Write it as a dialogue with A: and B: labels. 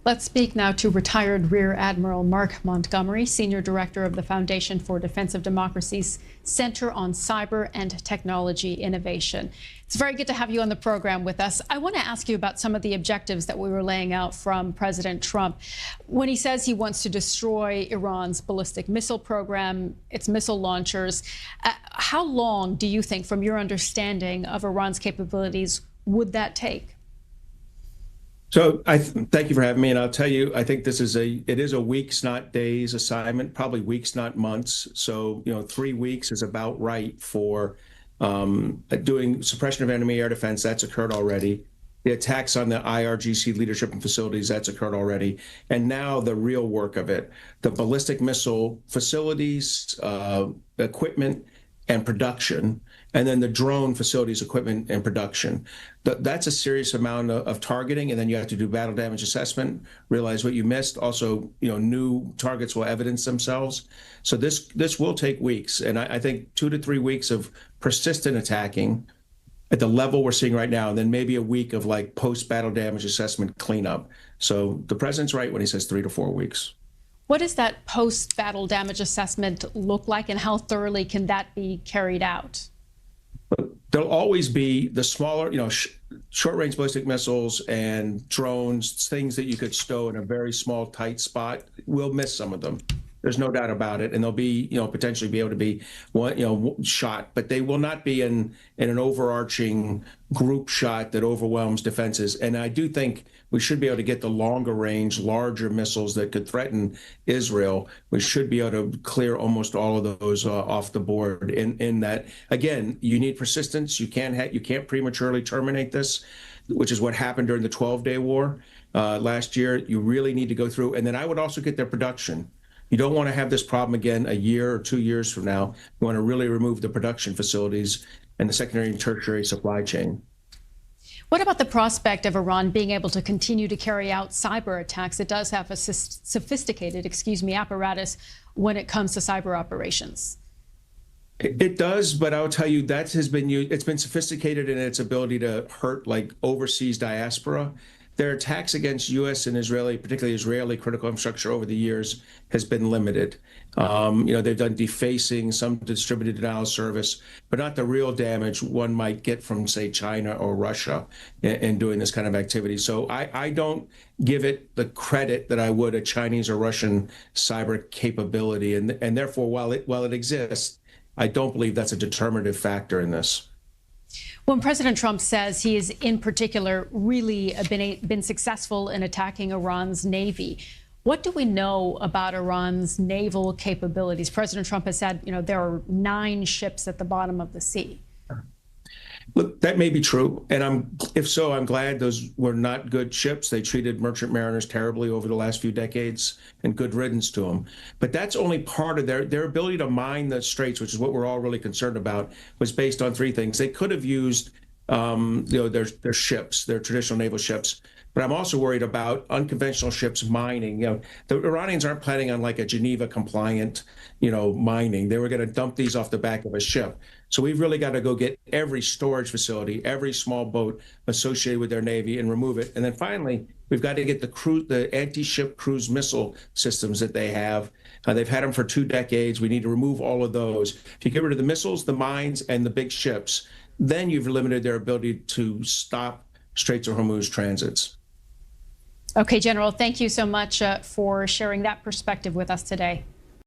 A: Let's speak now to retired Rear Admiral Mark Montgomery, Senior Director of the Foundation for Defense of Democracy's Center on Cyber and Technology Innovation. It's very good to have you on the program with us. I want to ask you about some of the objectives that we were laying out from President Trump when he says he wants to destroy Iran's ballistic missile program, its missile launchers. How long do you think, from your understanding of Iran's capabilities, would that take?
B: So thank you for having me, and I'll tell you, I think it is a weeks, not days assignment, probably weeks, not months. So 3 weeks is about right for doing suppression of enemy air defense. That's occurred already. The attacks on the IRGC leadership and facilities, that's occurred already. And now the real work of it, the ballistic missile facilities, equipment, and production, and then the drone facilities, equipment, and production. That's a serious amount of targeting, and then you have to do battle damage assessment, realize what you missed. Also, new targets will evidence themselves. So this will take weeks, and I think 2 to 3 weeks of persistent attacking at the level we're seeing right now, and then maybe a week of like post-battle damage assessment cleanup. So the president's right when he says 3 to 4 weeks.
A: What does that post-battle damage assessment look like, and how thoroughly can that be carried out?
B: There'll always be the smaller, short-range ballistic missiles and drones, things that you could stow in a very small, tight spot. We'll miss some of them. There's no doubt about it, and they'll be, potentially be able to be, shot, but they will not be in an overarching group shot that overwhelms defenses. And I do think we should be able to get the longer range, larger missiles that could threaten Israel. We should be able to clear almost all of those off the board. In that, again, you need persistence. You can't prematurely terminate this, which is what happened during the 12-day war last year. You really need to go through, and then I would also get their production. You don't want to have this problem again a year or 2 years from now. You want to really remove the production facilities and the secondary and tertiary supply chain.
A: What about the prospect of Iran being able to continue to carry out cyber attacks? It does have a sophisticated, apparatus when it comes to cyber operations.
B: It does, but I'll tell you it's been sophisticated in its ability to hurt like overseas diaspora. Their attacks against U.S. and Israeli, particularly Israeli critical infrastructure over the years has been limited. They've done defacing, some distributed denial of service, but not the real damage one might get from, say, China or Russia in doing this kind of activity. So I don't give it the credit that I would a Chinese or Russian cyber capability. And therefore, while it exists, I don't believe that's a determinative factor in this.
A: When President Trump says he is, in particular, really been successful in attacking Iran's Navy, what do we know about Iran's naval capabilities? President Trump has said, there are 9 ships at the bottom of the sea.
B: Look, that may be true. And if so, I'm glad those were not good ships. They treated merchant mariners terribly over the last few decades, and good riddance to them. But that's only part of their ability to mine the straits, which is what we're all really concerned about, was based on 3 things. They could have used, their ships, their traditional naval ships. But I'm also worried about unconventional ships mining. The Iranians aren't planning on like a Geneva compliant, mining. They were going to dump these off the back of a ship. So we've really got to go get every storage facility, every small boat associated with their Navy and remove it. And then finally, we've got to get the anti-ship cruise missile systems that they have. They've had them for 2 decades. We need to remove all of those. If you get rid of the missiles, the mines, and the big ships, then you've limited their ability to stop Straits of Hormuz transits.
A: Okay, General, thank you so much for sharing that perspective with us today.